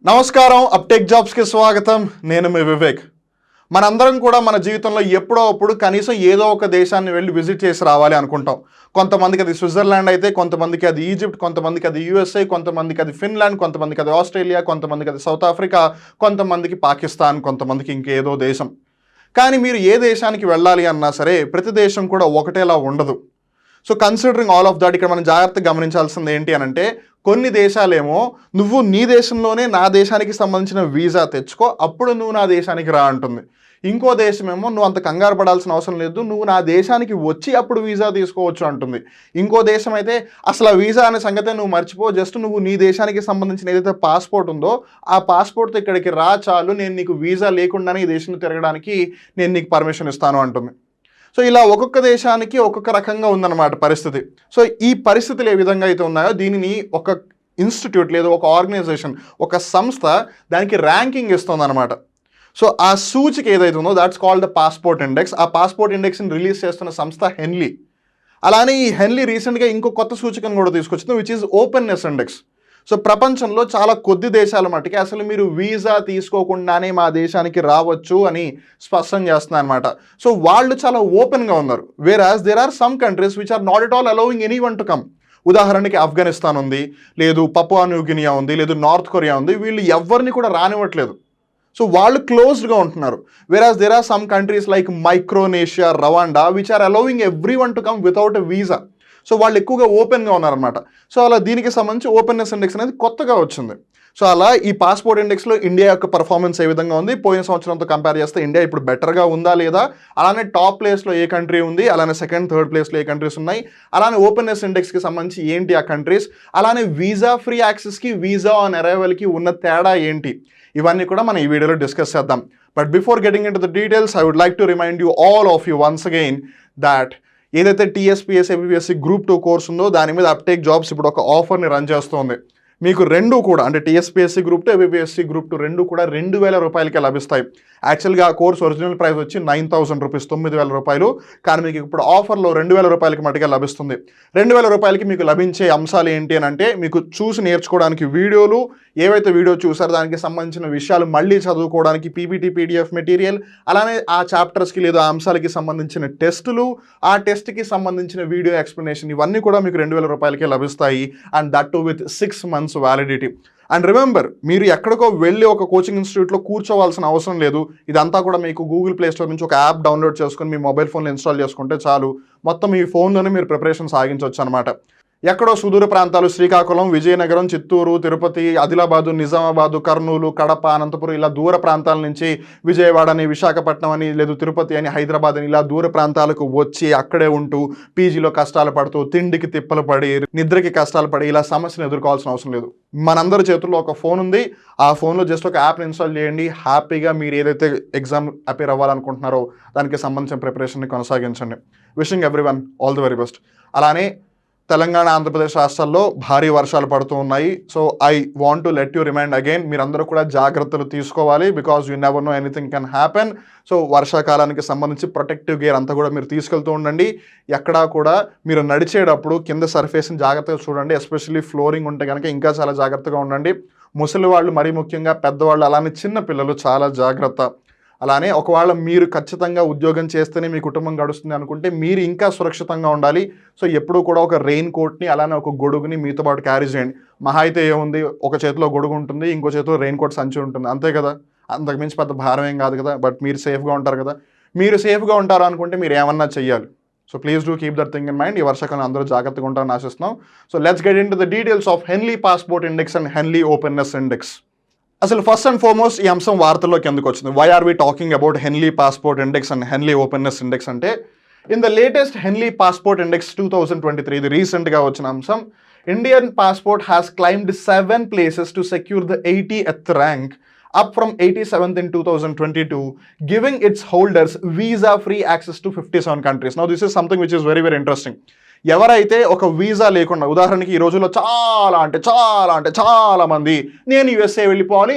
నమస్కారం, అప్టేక్ జాబ్స్కి స్వాగతం. నేను మీ వివేక్. మనందరం కూడా మన జీవితంలో ఎప్పుడో అప్పుడు కనీసం ఏదో ఒక దేశాన్ని వెళ్ళి విజిట్ చేసి రావాలి అనుకుంటాం. కొంతమందికి అది స్విట్జర్లాండ్ అయితే, కొంతమందికి అది ఈజిప్ట్, కొంతమందికి అది యూఎస్ఏ, కొంతమందికి అది ఫిన్లాండ్, కొంతమందికి అది ఆస్ట్రేలియా, కొంతమందికి అది సౌత్ ఆఫ్రికా, కొంతమందికి పాకిస్తాన్, కొంతమందికి ఇంకేదో దేశం. కానీ మీరు ఏ దేశానికి వెళ్ళాలి అన్నా సరే ప్రతి దేశం కూడా ఒకటేలా ఉండదు. So considering all of that, ఇక్కడ మనం జాగ్రత్తగా గమనించాల్సింది ఏంటి అని అంటే, కొన్ని దేశాలేమో నువ్వు నీ దేశంలోనే నా దేశానికి సంబంధించిన వీసా తెచ్చుకో, అప్పుడు నువ్వు నా దేశానికి రా అంటుంది. ఇంకో దేశమేమో నువ్వు అంత కంగారు పడాల్సిన అవసరం లేదు, నువ్వు నా దేశానికి వచ్చి అప్పుడు వీసా తీసుకోవచ్చు అంటుంది. ఇంకో దేశం అయితే అసలు ఆ వీసా అనే సంగతే నువ్వు మర్చిపో, జస్ట్ నువ్వు నీ దేశానికి సంబంధించిన ఏదైతే పాస్పోర్ట్ ఉందో ఆ పాస్పోర్ట్తో ఇక్కడికి రా చాలు, నేను నీకు వీసా లేకుండానే ఈ దేశం తిరగడానికి నేను నీకు పర్మిషన్ ఇస్తాను అంటుంది. సో ఇలా ఒక్కొక్క దేశానికి ఒక్కొక్క రకంగా ఉందన్నమాట పరిస్థితి. సో ఈ పరిస్థితులు ఏ విధంగా అయితే ఉన్నాయో దీనిని ఒక ఇన్స్టిట్యూట్ లేదా ఒక ఆర్గనైజేషన్, ఒక సంస్థ దానికి ర్యాంకింగ్ ఇస్తుందన్నమాట. సో ఆ సూచిక ఏదైతే ఉందో that's called the passport index. ఆ పాస్పోర్ట్ ఇండెక్స్ని రిలీజ్ చేస్తున్న సంస్థ హెన్లీ. అలానే ఈ హెన్లీ రీసెంట్గా ఇంకో కొత్త సూచికను కూడా తీసుకొచ్చింది, which is openness index. So ప్రపంచంలో చాలా కొద్ది దేశాల మట్టుకి అసలు మీరు వీసా తీసుకోకుండానే మా దేశానికి రావచ్చు అని స్పష్టం చేస్తున్నారు అనమాట. సో వాళ్ళు చాలా ఓపెన్గా ఉన్నారు. Whereas there are some countries which are not at all allowing any one to come. ఉదాహరణకి ఆఫ్ఘనిస్తాన్ ఉంది, లేదు పపువా న్యూ గినియా ఉంది, లేదు నార్త్ కొరియా ఉంది. వీళ్ళు ఎవరిని కూడా రానివ్వట్లేదు. సో వాళ్ళు క్లోజ్డ్గా ఉంటున్నారు. Whereas there are some countries like Micronesia, Rwanda which are allowing every one to come without a visa. So వాళ్ళు ఎక్కువగా ఓపెన్గా ఉన్నారనమాట. సో అలా దీనికి సంబంధించి ఓపెన్నెస్ ఇండెక్స్ అనేది కొత్తగా వచ్చింది. సో అలా ఈ పాస్పోర్ట్ ఇండెక్స్లో ఇండియా యొక్క పర్ఫార్మెన్స్ ఏ విధంగా ఉంది, పోయిన సంవత్సరంతో కంపేర్ చేస్తే ఇండియా ఇప్పుడు బెటర్గా ఉందా లేదా, అలానే టాప్ ప్లేస్లో ఏ కంట్రీ ఉంది, అలానే సెకండ్ థర్డ్ ప్లేస్లో ఏ కంట్రీస్ ఉన్నాయి, అలానే ఓపెన్నెస్ ఇండెక్స్కి సంబంధించి ఏంటి ఆ కంట్రీస్, అలానే వీసా ఫ్రీ యాక్సెస్కి, వీసా ఆన్ అరైవల్కి ఉన్న తేడా ఏంటి, ఇవన్నీ కూడా మనం ఈ వీడియోలో డిస్కస్ చేద్దాం. But before getting in to the details I would like to remind you all of you once again that ఏదైతే tspsc APPSC గ్రూప్ 2 కోర్స్ ఉందో దాని మీద అప్టేక్ జాబ్స్ ఇప్పుడు ఒక ఆఫర్ని రన్ చేస్తుంది. మీకు రెండు కూడా అంటే tspsc గ్రూప్ 2, APPSC గ్రూప్ 2 రెండు కూడా 2,000 రూపాయలకే లభిస్తాయి. యాక్చువల్గా ఆ కోర్స్ ఒరిజినల్ ప్రైస్ వచ్చి 9,000 రూపీస్, 9,000 రూపాయలు. కానీ మీకు ఇప్పుడు ఆఫర్లో 2,000 రూపాయలకి మటుకే లభిస్తుంది. 2,000 రూపాయలకి మీకు లభించే అంశాలు ఏంటి అని అంటే, మీకు చూసి నేర్చుకోవడానికి వీడియోలు, ఏవైతే వీడియో చూసారో దానికి సంబంధించిన విషయాలు మళ్ళీ చదువుకోవడానికి పీపీటీ PDF మెటీరియల్, అలానే ఆ చాప్టర్స్కి లేదా ఆ అంశాలకి సంబంధించిన టెస్టులు, ఆ టెస్ట్కి సంబంధించిన వీడియో ఎక్స్ప్లెనేషన్, ఇవన్నీ కూడా మీకు 2,000 రూపాయలకే లభిస్తాయి. And that to with 6 months validity. And remember, మీరు ఎక్కడికో వెళ్ళి ఒక కోచింగ్ ఇన్స్టిట్యూట్లో కూర్చోవాల్సిన అవసరం లేదు. ఇదంతా కూడా మీకు గూగుల్ ప్లే స్టోర్ నుంచి ఒక యాప్ డౌన్లోడ్ చేసుకొని మీ మొబైల్ ఫోన్లో ఇన్స్టాల్ చేసుకుంటే చాలు. మొత్తం ఈ ఫోన్లోనే మీరు ప్రిపరేషన్ సాగించవచ్చు అనమాట. ఎక్కడో సుదూర ప్రాంతాలు శ్రీకాకుళం, విజయనగరం, చిత్తూరు, తిరుపతి, ఆదిలాబాదు, నిజామాబాదు, కర్నూలు, కడప, అనంతపురం ఇలా దూర ప్రాంతాల నుంచి విజయవాడ అని, విశాఖపట్నం అని, లేదు తిరుపతి అని, హైదరాబాద్ అని ఇలా దూర ప్రాంతాలకు వచ్చి అక్కడే ఉంటూ పీజీలో కష్టాలు పడుతూ, తిండికి తిప్పలు పడి, నిద్రకి కష్టాలు పడి ఇలా సమస్యను ఎదుర్కోవాల్సిన అవసరం లేదు. మనందరి చేతుల్లో ఒక ఫోన్ ఉంది. ఆ ఫోన్లో జస్ట్ ఒక యాప్ని ఇన్స్టాల్ చేయండి. హ్యాపీగా మీరు ఏదైతే ఎగ్జామ్ అపేర్ అవ్వాలనుకుంటున్నారో దానికి సంబంధించిన ప్రిపరేషన్ని కొనసాగించండి. Wishing everyone all the very best. అలానే తెలంగాణ, ఆంధ్రప్రదేశ్ రాష్ట్రాల్లో భారీ వర్షాలు పడుతూ ఉన్నాయి. So I want to let you remind again, మీరందరూ కూడా జాగ్రత్తలు తీసుకోవాలి. Because you never know anything can happen. So వర్షాకాలానికి సంబంధించి ప్రొటెక్టివ్ గేర్ అంతా కూడా మీరు తీసుకెళ్తూ ఉండండి. ఎక్కడా కూడా మీరు నడిచేటప్పుడు కింద సర్ఫేస్ని జాగ్రత్తగా చూడండి. ఎస్పెషల్లీ ఫ్లోరింగ్ ఉంటే కనుక ఇంకా చాలా జాగ్రత్తగా ఉండండి. ముసలి వాళ్ళు, మరీ ముఖ్యంగా పెద్దవాళ్ళు, అలానే చిన్న పిల్లలు చాలా జాగ్రత్త. అలానే ఒకవేళ మీరు ఖచ్చితంగా ఉద్యోగం చేస్తేనే మీ కుటుంబం గడుస్తుంది అనుకుంటే మీరు ఇంకా సురక్షితంగా ఉండాలి. సో ఎప్పుడూ కూడా ఒక రెయిన్ కోట్ని, అలానే ఒక గొడుగుని మీతో పాటు క్యారీ చేయండి. మహా అయితే ఏముంది, ఒక చేతిలో గొడుగు ఉంటుంది, ఇంకో చేతిలో రెయిన్ కోట్ సంచి ఉంటుంది, అంతే కదా. అంతకుమించి పెద్ద భారం ఏం కాదు కదా. బట్ మీరు సేఫ్గా ఉంటారు కదా. మీరు సేఫ్గా ఉంటారు అనుకుంటే మీరు ఏమన్నా చెయ్యాలి. So please do keep that thing in mind. ఈ వర్షాకాలం అందరూ జాగ్రత్తగా ఉంటారని ఆశిస్తున్నాం. So let's get in to the details of Henley passport index and Henley openness index. అసలు ఫస్ట్ అండ్ ఫార్మోస్ట్ ఈ అంశం వార్తల్లోకి ఎందుకు వచ్చింది, why are we talking about Henley passport index and Henley openness index అంటే, in the latest Henley passport index 2023, ఇది రీసెంట్గా వచ్చిన అంశం, Indian passport has climbed 7 places to secure the 80th rank, up from 87th in 2022, giving its holders visa-free access to 57 countries. Now this is something which is very, very interesting. ఎవరైతే ఒక visa లేకుండా, ఉదాహరణకి ఈ రోజుల్లో చాలా మంది నేను USA వెళ్ళిపోవాలి,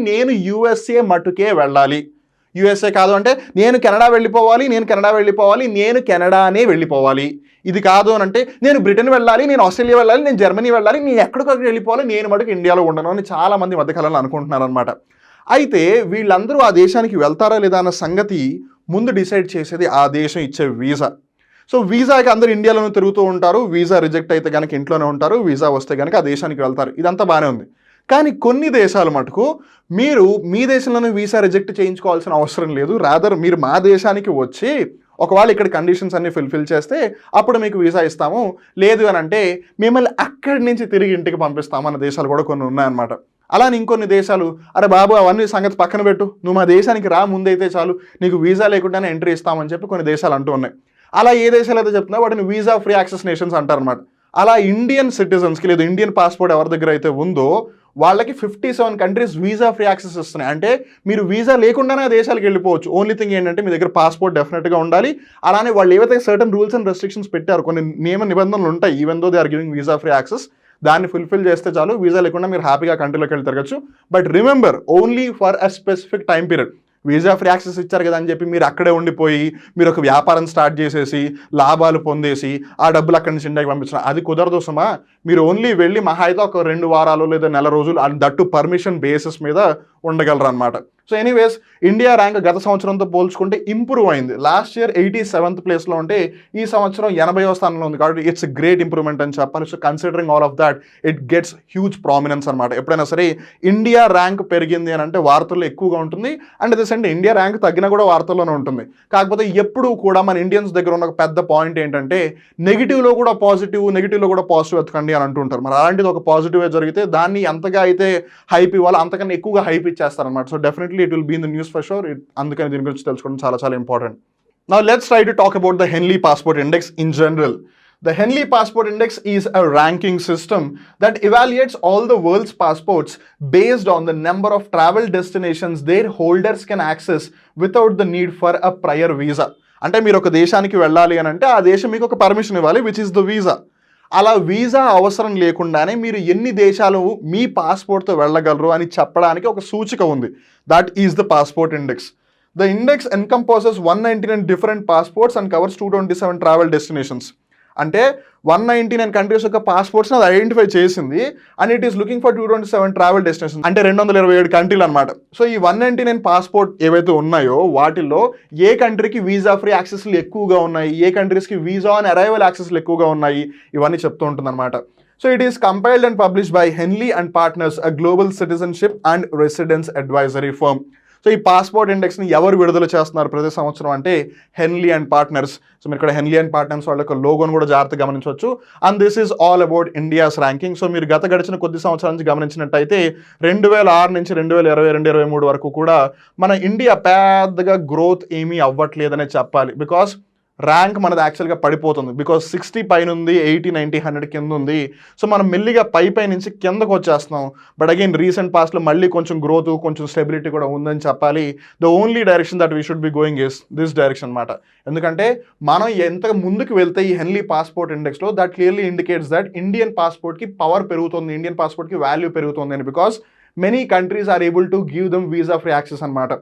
నేను యుఎస్ఏ మటుకే వెళ్ళాలి, యూఎస్ఏ కాదు అంటే నేను కెనడా వెళ్ళిపోవాలి, నేను కెనడానే వెళ్ళిపోవాలి. ఇది కాదు అని అంటే నేను బ్రిటన్ వెళ్ళాలి, నేను ఆస్ట్రేలియా వెళ్ళాలి, నేను జర్మనీ వెళ్ళాలి, నేను ఎక్కడికొక్కడికి వెళ్ళిపోవాలి, నేను మటుకు ఇండియాలో ఉండను అని చాలామంది మధ్యకాలంలో అనుకుంటున్నారు అనమాట. అయితే వీళ్ళందరూ ఆ దేశానికి వెళ్తారా లేదా అన్న సంగతి ముందు డిసైడ్ చేసేది ఆ దేశం ఇచ్చే వీసా. సో వీసాకి అందరూ ఇండియాలోనే తిరుగుతూ ఉంటారు, వీసా రిజెక్ట్ అయితే కనుక ఇంట్లోనే ఉంటారు, వీసా వస్తే కనుక ఆ దేశానికి వెళ్తారు. ఇదంతా బాగానే ఉంది. కానీ కొన్ని దేశాలు మటుకు మీరు మీ దేశంలోనే వీసా రిజెక్ట్ చేయించుకోవాల్సిన అవసరం లేదు, రాదర్ మీరు మా దేశానికి వచ్చి ఒకవేళ ఇక్కడ కండిషన్స్ అన్ని ఫుల్ఫిల్ చేస్తే అప్పుడు మీకు వీసా ఇస్తాము, లేదు అని అంటే మిమ్మల్ని అక్కడి నుంచి తిరిగి ఇంటికి పంపిస్తాము అన్న దేశాలు కూడా కొన్ని ఉన్నాయన్నమాట. అలానే ఇంకొన్ని దేశాలు అరే బాబు అవన్నీ సంగతి పక్కన పెట్టు, నువ్వు మా దేశానికి రా ముందైతే చాలు, నీకు వీసా లేకుండానే ఎంట్రీ ఇస్తామని చెప్పి కొన్ని దేశాలు అంటూ ఉన్నాయి. అలా ఏ దేశాలు అయితే చెప్తున్నా వాటిని వీసా ఫ్రీ యాక్సెస్ నేషన్స్ అంటారనమాట. అలా ఇండియన్ సిటిజన్స్కి లేదా ఇండియన్ పాస్పోర్ట్ ఎవరి దగ్గర అయితే ఉందో వాళ్ళకి 57 కంట్రీస్ వీసా ఫ్రీ యాక్సెస్ ఇస్తున్నాయి. అంటే మీరు వీసా లేకుండానే ఆ దేశాలకు వెళ్ళిపోవచ్చు. ఓన్లీ థింగ్ ఏంటంటే మీ దగ్గర పాస్పోర్ట్ డెఫినెట్గా ఉండాలి. అలానే వాళ్ళు ఏవైతే సర్టన్ రూల్స్ అండ్ రెస్ట్రిక్షన్స్ పెట్టారు, కొన్ని నియమ నిబంధనలు ఉంటాయి, even though they are giving visa free access, దాన్ని ఫుల్ఫిల్ చేస్తే చాలు, వీసా లేకుండా మీరు హ్యాపీగా కంట్రీలోకి వెళ్ళి తిరగచ్చు. But remember only for a specific time period. Visa free access ఇచ్చారు కదా అని చెప్పి మీరు అక్కడే ఉండిపోయి మీరు ఒక వ్యాపారం స్టార్ట్ చేసేసి లాభాలు పొందేసి ఆ డబ్బులు అక్కడి నుంచి ఇండియాకి పంపించిన అది కుదరదు సుమా. మీరు ఓన్లీ వెళ్ళి మహా అయితే ఒక 2 వారాలు లేదా నెల రోజులు దట్టు పర్మిషన్ బేసిస్ మీద ఉండగలరు అనమాట. సో ఎనీవేస్ ఇండియా ర్యాంక్ గత సంవత్సరంతో పోల్చుకుంటే ఇంప్రూవ్ అయింది. లాస్ట్ ఇయర్ 87th ప్లేస్లో ఉంటే ఈ సంవత్సరం 80వ స్థానంలో ఉంది. కాబట్టి ఇట్స్ గ్రేట్ ఇంప్రూవ్మెంట్ అని చెప్పాలి. So considering all of that it gets huge prominence అనమాట. ఎప్పుడైనా సరే ఇండియా ర్యాంక్ పెరిగింది అని అంటే వార్తల్లో ఎక్కువగా ఉంటుంది, అండ్ అదే అంటే ఇండియా ర్యాంక్ తగ్గినా కూడా వార్తల్లోనే ఉంటుంది. కాకపోతే ఎప్పుడూ కూడా మన ఇండియన్స్ దగ్గర ఉన్న ఒక పెద్ద పాయింట్ ఏంటంటే నెగిటివ్లో కూడా పాజిటివ్, నెగిటివ్లో కూడా పాజిటివ్ ఎత్తుకండి అని అంటుంటారు. మరి అలాంటిది ఒక పాజిటివ్ జరిగితే దాన్ని ఎంతగా అయితే హైప్ ఇవ్వాలో అంతకన్నా ఎక్కువగా హైప్ ఇచ్చేస్తారనమాట. So definitely it will be in the news for sure. అందుకని దీని గురించి తెలుసుకోవడం చాలా చాలా important. Now let's try to talk about the Henley Passport Index in general. The Henley Passport Index is a ranking system that evaluates all the world's passports based on the number of travel destinations their holders can access without the need for a prior visa. అంటే మీరు ఒక దేశానికి వెళ్ళాలి అని అంటే ఆ దేశం మీకు ఒక పర్మిషన్ ఇవ్వాలి, విచ్ ఇస్ ద వీసా. అలా వీసా అవసరం లేకుండానే మీరు ఎన్ని దేశాలు మీ పాస్పోర్ట్తో వెళ్ళగలరు అని చెప్పడానికి ఒక సూచిక ఉంది. That is the passport index. The index encompasses 199 different passports and covers 227 travel destinations. అంటే 199 కంట్రీస్ యొక్క పాస్పోర్ట్స్ని అది ఐడెంటిఫై చేసింది and it is looking for 227 travel destination, అంటే 227 కంట్రీలు అనమాట. సో ఈ 199 పాస్పోర్ట్ ఏవైతే ఉన్నాయో వాటిల్లో ఏ కంట్రీకి వీసా ఫ్రీ యాక్సెస్లు ఎక్కువగా ఉన్నాయి, ఏ కంట్రీస్కి వీసా అండ్ అరైవల్ యాక్సెస్లు ఎక్కువగా ఉన్నాయి, ఇవన్నీ చెప్తూ ఉంటుంది అనమాట. So it is compiled and published by Henley and partners, a global citizenship and residence advisory firm. So ఈ పాస్పోర్ట్ ఇండెక్స్ని ఎవరు విడుదల చేస్తున్నారు ప్రతి సంవత్సరం అంటే హెన్లీ అండ్ పార్ట్నర్స్. సో మీరు ఇక్కడ హెన్లీ అండ్ పార్ట్నర్స్ వాళ్ళ యొక్క లోగోను కూడా జాగ్రత్తగా గమనించవచ్చు. And this is all about India's ranking. So మీరు గడిచిన కొద్ది సంవత్సరాల నుంచి గమనించినట్టయితే 2006 నుంచి 2022-23 వరకు కూడా మన ఇండియా పెద్దగా గ్రోత్ ఏమీ అవ్వట్లేదనే చెప్పాలి. బికాస్ ర్యాంక్ మనది యాక్చువల్గా పడిపోతుంది. బికాస్ 60 పైన ఉంది, 80, 90, 100 కింద ఉంది. సో మనం మెల్లిగా పై నుంచి కిందకు వచ్చేస్తున్నాం. బట్ అగైన్ రీసెంట్ పాస్ట్లో మళ్ళీ కొంచెం గ్రోత్, కొంచెం స్టెబిలిటీ కూడా ఉందని చెప్పాలి. The only direction that we should be going is this direction అనమాట. ఎందుకంటే మనం ఎంత ముందుకు వెళ్తే ఈ హెన్లీ పాస్పోర్ట్ ఇండెక్స్లో that clearly indicates that Indian పాస్పోర్ట్కి పవర్ పెరుగుతుంది, ఇండియన్ పాస్పోర్ట్కి వాల్యూ పెరుగుతుంది అని. Because many countries are able to give them visa free access అనమాట.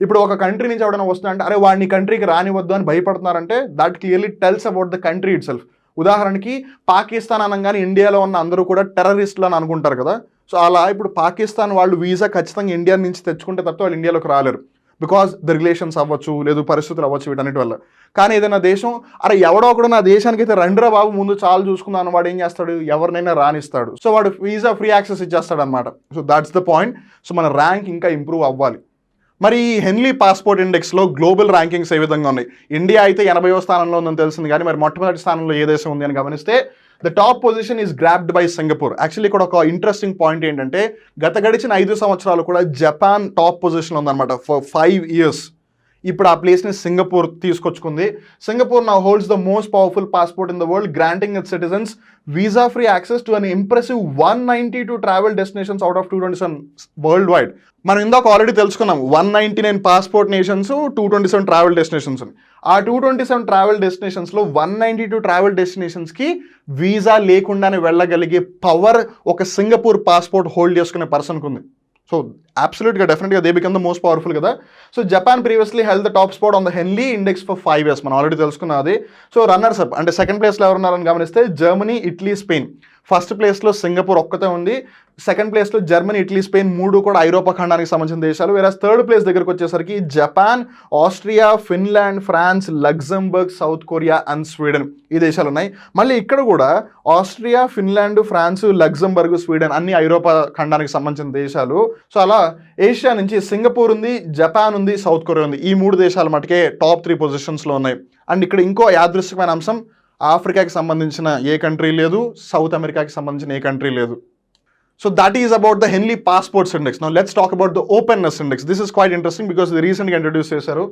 ఇప్పుడు ఒక కంట్రీ నుంచి ఎవరైనా వస్తుందంటే అరే వాడిని కంట్రీకి రానివద్దు అని భయపడుతున్నారంటే that clearly tells about the country itself. ఉదాహరణకి పాకిస్తాన్ అనగానే ఇండియాలో ఉన్న అందరూ కూడా టెర్రరిస్టులు అని అనుకుంటారు కదా. సో అలా ఇప్పుడు పాకిస్తాన్ వాళ్ళు వీసా ఖచ్చితంగా ఇండియా నుంచి తెచ్చుకుంటే తప్ప వాళ్ళు ఇండియాలోకి రాలేరు. బికాస్ ద రిలేషన్స్ అవ్వచ్చు, లేదు పరిస్థితులు అవ్వచ్చు, వీటన్నిటి వల్ల. కానీ ఏదైనా దేశం అరే ఎవడో ఒకడు నా దేశానికి అయితే రండిరా బాబు ముందు చాలు చూసుకుందాను, వాడు ఏం చేస్తాడు, ఎవరినైనా రానిస్తాడు. సో వాడు వీసా ఫ్రీ యాక్సెస్ ఇచ్చేస్తాడు అనమాట. So that's the point. So మన ర్యాంక్ ఇంకా ఇంప్రూవ్ అవ్వాలి. మరి ఈ హెన్లీ పాస్పోర్ట్ ఇండెక్స్లో గ్లోబల్ ర్యాంకింగ్స్ ఏ విధంగా ఉన్నాయి? ఇండియా అయితే 80వ స్థానంలో ఉందని తెలిసింది, కానీ మరి మొట్టమొదటి స్థానంలో ఏ దేశం ఉంది అని గమనిస్తే the top position is grabbed by Singapore. Actually ఇక్కడ ఒక ఇంట్రెస్టింగ్ పాయింట్ ఏంటంటే గడిచిన 5 సంవత్సరాలు కూడా జపాన్ టాప్ పొజిషన్ ఉందన్నమాట ఫర్ 5 years. ఇప్పుడు ఆ ప్లేస్ని సింగపూర్ తీసుకొచ్చుకుంది. Singapore now holds the most powerful passport in the world, granting its citizens visa free access to an impressive 192 travel destinations out of 227 worldwide. మనం ఇందాక already తెలుసుకున్నాం 199 passport nations, 227 travel destinations. ఆ 227 travel డెస్టినేషన్స్లో 192 travel డెస్టినేషన్స్కి visa లేకుండానే వెళ్ళగలిగే power ఒక Singapore passport hold చేసుకునే పర్సన్కి ఉంది. సో అబ్సల్యూట్గా డెఫినెట్గా they become the most powerful కదా. So Japan previously held the top spot on the Henley index for 5 years, మనం ఆల్రెడీ తెలుసుకున్నది. సో రన్నర్స్ అప్ అంటే సెకండ్ ప్లేస్లో ఎవరున్నారని గమనిస్తే జర్మనీ, ఇటలీ, స్పెయిన్. ఫస్ట్ ప్లేస్లో సింగపూర్ ఒక్కతే ఉంది. సెకండ్ ప్లేస్లో జర్మనీ, ఇటలీ, స్పెయిన్ మూడు కూడా ఐరోపా ఖండానికి సంబంధించిన దేశాలు. వేరే థర్డ్ ప్లేస్ దగ్గరకు వచ్చేసరికి Japan, Austria, Finland, France, Luxembourg, South Korea and Sweden ఈ దేశాలు ఉన్నాయి. మళ్ళీ ఇక్కడ కూడా Austria, Finland, France, Luxembourg, Sweden అన్ని ఐరోపా ఖండానికి సంబంధించిన దేశాలు. సో అలా ఏషియా నుంచి సింగపూర్ ఉంది, జపాన్ ఉంది, సౌత్ కొరియా ఉంది. ఈ మూడు దేశాలు మటుకే టాప్ 3 పొజిషన్స్లో ఉన్నాయి. అండ్ ఇక్కడ ఇంకో యాదృశ్చికమైన అంశం, ఆఫ్రికాకి సంబంధించిన ఏ కంట్రీ లేదు, సౌత్ అమెరికాకి సంబంధించిన ఏ కంట్రీ లేదు. So that is about the Henley Passports Index. Now let's talk about the Openness Index. This is quite interesting because they recently introduced chesaru.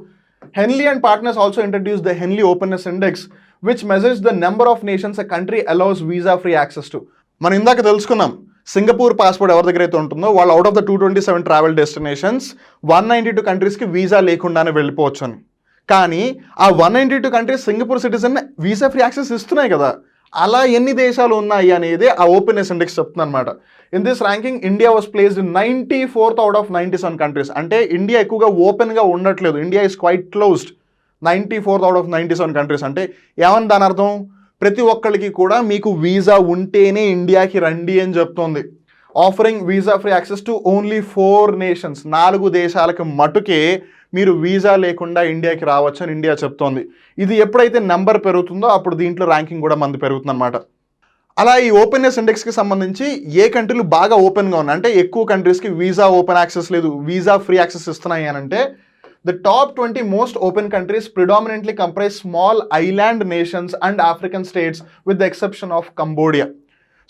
Henley and partners also introduced the Henley Openness Index, which measures the number of nations a country allows visa-free access to. మనం ఇందాక తెలుసుకున్నాం Singapore passport ఎవరి దగ్గర అయితే ఉంటుందో వాళ్ళు out of the 227 travel destinations 192 కంట్రీస్కి visa లేకుండానే వెళ్ళిపోవచ్చు అని. కానీ ఆ 192 countries Singapore citizen visa free access ఇస్తున్నాయి కదా, అలా ఎన్ని దేశాలు ఉన్నాయి అనేది ఆ ఓపెన్నెస్ ఇండెక్స్ చెప్తుంది అనమాట. In this ranking India was placed 94th out of 97 countries. అంటే ఇండియా ఎక్కువగా ఓపెన్గా ఉండట్లేదు, India is quite closed. 94th out of 97 countries అంటే ఏమని దాని అర్థం, ప్రతి ఒక్కరికి కూడా మీకు వీసా ఉంటేనే ఇండియాకి రండి అని చెప్తోంది. Offering visa free access to only 4 nations, 4 దేశాలకు మటుకే మీరు వీసా లేకుండా ఇండియాకి రావచ్చు అని ఇండియా చెప్తోంది. ఇది ఎప్పుడైతే నెంబర్ పెరుగుతుందో అప్పుడు దీంట్లో ర్యాంకింగ్ కూడా మంది పెరుగుతుంది అనమాట. అలా ఈ ఓపెన్నెస్ ఇండెక్స్కి సంబంధించి ఏ కంట్రీలు బాగా ఓపెన్గా ఉన్నాయి అంటే ఎక్కువ కంట్రీస్కి వీసా ఓపెన్ యాక్సెస్ లేదు, వీసా ఫ్రీ యాక్సెస్ ఇస్తున్నాయి అని అంటే the top 20 most open countries predominantly comprise small island nations and African states with the exception of Cambodia.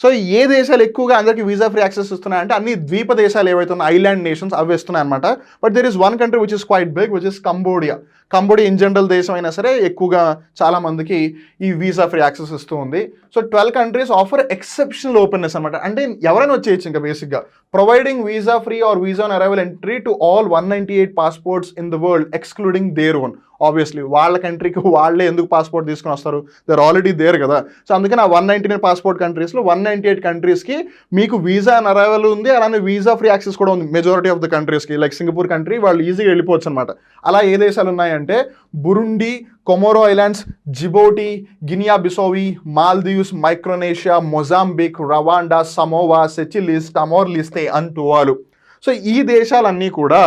So ఏ దేశాలు ఎక్కువగా అందరికీ వీసా ఫ్రీ యాక్సెస్ ఇస్తున్నాయంటే అన్ని ద్వీప దేశాలు ఏవైతే ఉన్నాయి ఐలాండ్ నేషన్స్ అవి ఇస్తున్నాయి అనమాట. But there is one country which is quite big which is Cambodia. Cambodia in general దేశం అయినా సరే ఎక్కువగా చాలా మందికి ఈ వీసా ఫ్రీ యాక్సెస్ ఇస్తూ ఉంది. So 12 countries offer exceptional openness అనమాట. అంటే ఎవరైనా వచ్చేయచ్చు ఇంకా బేసిక్గా. Providing visa free or visa on arrival entry to all 198 passports in the world excluding their own. Obviously వాళ్ళ కంట్రీకి వాళ్ళే ఎందుకు పాస్పోర్ట్ తీసుకుని వస్తారు, దర్ ఆల్రెడీ దేర్ కదా. సో అందుకని ఆ 199 పాస్పోర్ట్ కంట్రీస్లో 198 కంట్రీస్కి మీకు వీసా అండ్ అరైవల్ ఉంది, అలానే వీసా ఫ్రీ యాక్సెస్ కూడా ఉంది మెజారిటీ ఆఫ్ ద కంట్రీస్కి. లైక్ సింగపూర్ కంట్రీ వాళ్ళు ఈజీగా వెళ్ళిపోవచ్చు అనమాట. అలా ఏ దేశాలు ఉన్నాయంటే Burundi, Comoro Islands, Djibouti, Guinea Bissau, Maldives, Micronesia, Mozambique, Rwanda, Samoa, Seychelles, Timor Leste and Tuvalu. So ఈ దేశాలన్నీ కూడా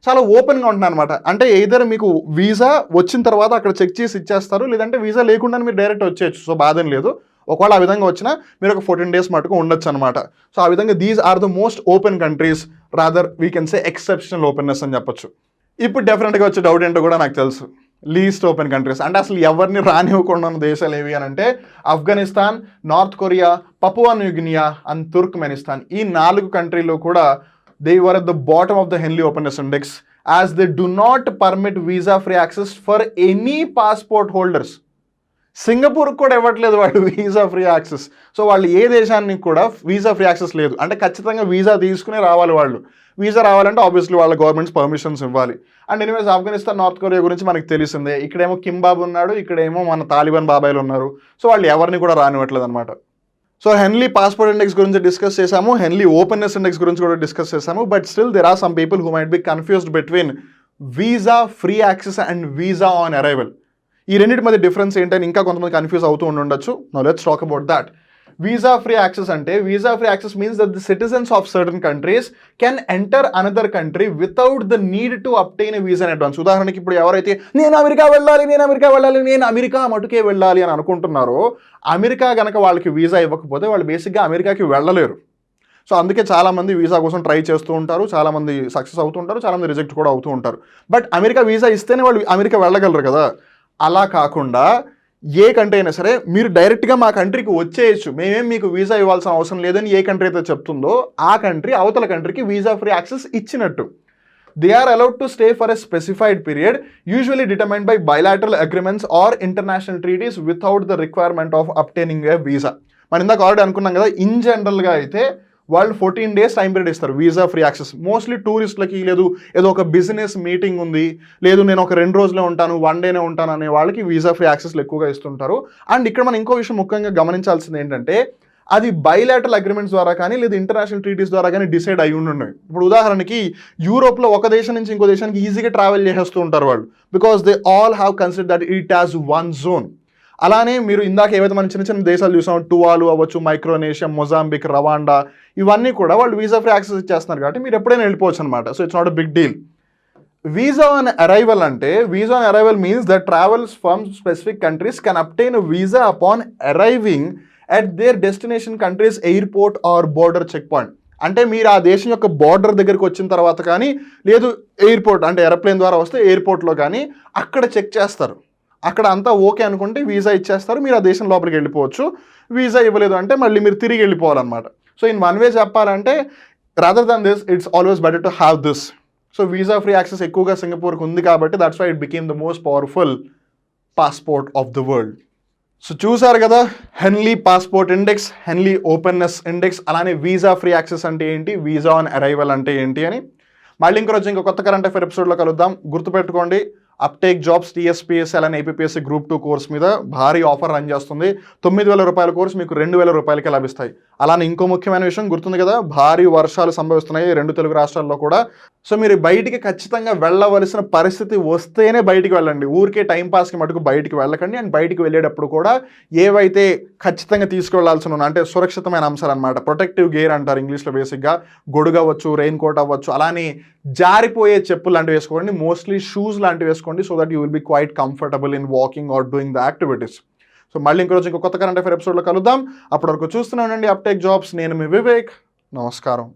చాలా ఓపెన్గా ఉంటున్నాయి అనమాట. అంటే ఎయిదర్ మీకు వీసా వచ్చిన తర్వాత అక్కడ చెక్ చేసి ఇచ్చేస్తారు, లేదంటే వీసా లేకుండా మీరు డైరెక్ట్ వచ్చేయచ్చు. సో బాధం లేదు. ఒకవేళ ఆ విధంగా వచ్చినా మీరు ఒక 14 days మటుకు ఉండొచ్చు అనమాట. సో ఆ విధంగా these are the most open countries, rather we can say exceptional openness అని చెప్పొచ్చు. ఇప్పుడు డెఫినెట్గా వచ్చే డౌట్ ఏంటో కూడా నాకు తెలుసు, లీస్ట్ ఓపెన్ కంట్రీస్ అంటే అసలు ఎవరిని రానివ్వకుండా ఉన్న దేశాలు ఏవి అని అంటే Afghanistan, north Korea, Papua New Guinea and Turkmenistan. ఈ 4 కంట్రీలో కూడా they were at the bottom of the Henley Openness Index as they do not permit visa free access for any passport holders. Singapore కూడా ఇవ్వట్లేదు వాళ్ళు వీసా ఫ్రీ యాక్సెస్. సో వాళ్ళు ఏ దేశానికి కూడా visa free access లేదు. అంటే ఖచ్చితంగా వీసా తీసుకునే రావాలి వాళ్ళు. వీసా రావాలంటే ఆబ్వియస్లీ వాళ్ళ గవర్నమెంట్స్ పర్మిషన్స్ ఇవ్వాలి. And anyways Afghanistan, north Korea గురించి మనకు తెలిసిందే. ఇక్కడేమో కింబాబు ఉన్నాడు, ఇక్కడేమో మన తాలిబాన్ బాబాయిలు ఉన్నారు. సో వాళ్ళు ఎవరిని కూడా రానివ్వట్లేదు అనమాట. సో హెన్లీ పాస్పోర్ట్ ఇండెక్స్ గురించి డిస్కస్ చేసాము, హెన్లీ ఓపెన్నెస్ ఇండెక్స్ గురించి కూడా డిస్కస్ చేసాము. But still there are some people who might be confused between visa free access and visa on arrival. ఈ రెండింటి మధ్య డిఫరెన్స్ ఏంటని ఇంకా కొంతమంది కన్ఫ్యూజ్ అవుతూ ఉండొచ్చు. Now let's talk about that. Visa free access అంటే visa free access means that the citizens of certain countries can enter another country without the need to obtain visa in advance. ఉదాహరణకి ఇప్పుడు ఎవరైతే నేను America వెళ్ళాలి, నేను America మటుకే వెళ్ళాలి అని అనుకుంటున్నారో, అమెరికా కనుక వాళ్ళకి వీసా ఇవ్వకపోతే వాళ్ళు బేసిక్గా అమెరికాకి వెళ్ళలేరు. సో అందుకే చాలామంది వీసా కోసం ట్రై చేస్తూ ఉంటారు, చాలామంది సక్సెస్ అవుతూ ఉంటారు, చాలామంది రిజెక్ట్ కూడా అవుతూ ఉంటారు. బట్ అమెరికా వీసా ఇస్తేనే వాళ్ళు అమెరికా వెళ్ళగలరు కదా. అలా కాకుండా ఏ కంట్రీ అయినా సరే మీరు డైరెక్ట్గా మా కంట్రీకి వచ్చేయచ్చు, మేమేం మీకు వీసా ఇవ్వాల్సిన అవసరం లేదని ఏ కంట్రీ అయితే చెప్తుందో ఆ కంట్రీ అవతల కంట్రీకి వీసా ఫ్రీ యాక్సెస్ ఇచ్చినట్టు. They are allowed to stay for a specified period usually determined by bilateral agreements or international treaties without the requirement of obtaining a visa. మనం ఇందాక ఆల్రెడీ అనుకున్నాం కదా, ఇన్ జనరల్గా అయితే వాళ్ళు 14 days టైం పీరియడ్ ఇస్తారు visa free access. Mostly టూరిస్టులకి, లేదు ఏదో ఒక బిజినెస్ మీటింగ్ ఉంది, లేదు నేను ఒక 2 రోజులే ఉంటాను, 1 day ఉంటాను అనే వాళ్ళకి వీసా ఫ్రీ యాక్సెస్లు ఎక్కువగా ఇస్తుంటారు. అండ్ ఇక్కడ మనం ఇంకో విషయం ముఖ్యంగా గమనించాల్సింది ఏంటంటే అది బైలాటరల్ అగ్రిమెంట్స్ ద్వారా కానీ లేదా ఇంటర్నేషనల్ ట్రీటీస్ ద్వారా కానీ డిసైడ్ అయి ఉండే. ఇప్పుడు ఉదాహరణకి యూరోప్లో ఒక దేశం నుంచి ఇంకో దేశానికి ఈజీగా ట్రావెల్ చేసేస్తూ ఉంటారు వాళ్ళు, because they all have consider that it as one zone. అలానే మీరు ఇందాక ఏవైతే మనం చిన్న చిన్న దేశాలు చూసాం, టువాలు అవ్వచ్చు, మైక్రోనేషియా, మొజాంబిక్, రవాండా, ఇవన్నీ కూడా వాళ్ళు వీసా ఫ్రీ యాక్సెస్ ఇచ్చేస్తున్నారు కాబట్టి మీరు ఎప్పుడైనా వెళ్ళిపోవచ్చు అనమాట. So it's not a big deal. Visa on arrival అంటే, visa on arrival means that travels from specific countries can obtain visa upon arriving at their destination countries airport or border check point. అంటే మీరు ఆ దేశం యొక్క border దగ్గరికి వచ్చిన తర్వాత కానీ, లేదు ఎయిర్పోర్ట్ అంటే ఏరోప్లేన్ ద్వారా వస్తే ఎయిర్పోర్ట్లో కానీ అక్కడ చెక్ చేస్తారు. అక్కడ అంతా ఓకే అనుకుంటే వీసా ఇచ్చేస్తారు, మీరు ఆ దేశం లోపలికి వెళ్ళిపోవచ్చు. వీసా ఇవ్వలేదు అంటే మళ్ళీ మీరు తిరిగి వెళ్ళిపోవాలన్నమాట. సో ఇన్ వన్ వే చెప్పాలంటే, rather than this it's always better to have this. So visa free access ఎక్కువగా సింగపూర్కి ఉంది కాబట్టి that's why it became the most powerful passport of the world. So చూసారు కదా, Henley passport index, Henley openness index, అలానే visa free access అంటే ఏంటి, visa on arrival అంటే ఏంటి అని. మళ్ళీ ఇంకో ఇంకో కొత్త కరెంట్ అఫేర్ ఎపిసోడ్లో కలుద్దాం. గుర్తుపెట్టుకోండి, అప్టేక్ జాబ్స్ టీఎస్పీఎస్సీ అలానే ఏపీఎస్సీ గ్రూప్ 2 కోర్స్ మీద భారీ ఆఫర్ రన్ చేస్తుంది. 9,000 రూపాయల కోర్స్ మీకు 2,000 రూపాయలకే లభిస్తాయి. అలానే ఇంకో ముఖ్యమైన విషయం గుర్తుంది కదా, భారీ వర్షాలు సంభవిస్తున్నాయి 2 తెలుగు రాష్ట్రాల్లో కూడా. సో మీరు బయటికి ఖచ్చితంగా వెళ్ళవలసిన పరిస్థితి వస్తేనే బయటికి వెళ్ళండి, ఊరికే టైంపాస్కి మటుకు బయటికి వెళ్ళకండి. అండ్ బయటికి వెళ్ళేటప్పుడు కూడా ఏవైతే ఖచ్చితంగా తీసుకువెళ్లాల్సిన అంటే సురక్షితమైన అంశాలు అనమాట, ప్రొటెక్టివ్ గేర్ అంటారు ఇంగ్లీష్లో బేసిక్గా, గొడుగు అవ్వచ్చు, రెయిన్ కోట్ అవ్వచ్చు, అలానే జారిపోయే చెప్పులు లాంటివి వేసుకోండి, మోస్ట్లీ షూస్ లాంటివి వేసుకోండి, so that you will be quiet comfortable in walking are doing the activities. So మళ్ళీ ఇంకో కొత్త కరెంట్ అఫేర్ ఎపిసోడ్లో కలుద్దాం. అప్పటి వరకు చూస్తూనే ఉండండి అప్టేక్ జాబ్స్. నేను మీ వివేక్. నమస్కారం.